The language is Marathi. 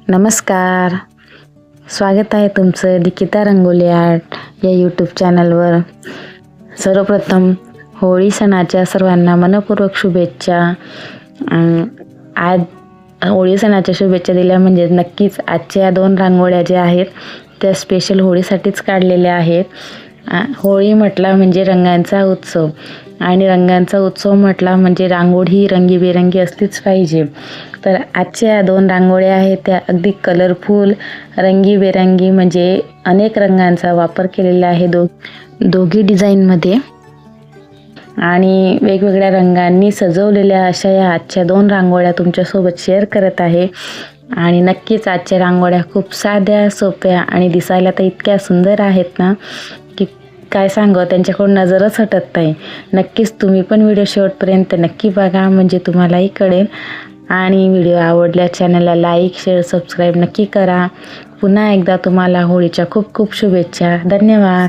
नमस्कार, स्वागत आहे तुमचं निकिता रंगोली आर्ट या यूट्यूब चॅनलवर। सर्वप्रथम होळी सणाच्या सर्वांना मनपूर्वक शुभेच्छा। आज होळी सणाच्या शुभेच्छा दिल्या म्हणजे नक्कीच आजच्या 2 रांगोळ्या ज्या आहेत त्या स्पेशल होळीसाठीच काढलेल्या आहेत। होळी म्हटला म्हणजे रंगांचा उत्सव आणि रंगांचा उत्सव म्हटला म्हणजे रांगोळी ही रंगीबेरंगी असलीच पाहिजे। तर आजच्या 2 रांगोळ्या आहेत त्या अगदी कलरफुल रंगीबेरंगी म्हणजे अनेक रंगांचा वापर केलेला आहे दोघी डिझाईनमध्ये आणि वेगवेगळ्या रंगांनी सजवलेल्या अशा या आजच्या 2 रांगोळ्या तुमच्यासोबत शेअर करत आहे। आणि नक्कीच आजच्या रांगोळ्या खूप साध्या सोप्या आणि दिसायला तर इतक्या सुंदर आहेत ना की काय सांगावं, त्यांच्याकडून नजरच हटत नाही। नक्कीच तुम्ही पण व्हिडिओ शेवटपर्यंत नक्की बघा म्हणजे तुम्हालाही कळेल। आणि व्हिडिओ आवडल्या चॅनलला लाईक शेअर सबस्क्राईब नक्की करा। पुन्हा एकदा तुम्हाला होळीच्या खूप खूप शुभेच्छा। धन्यवाद।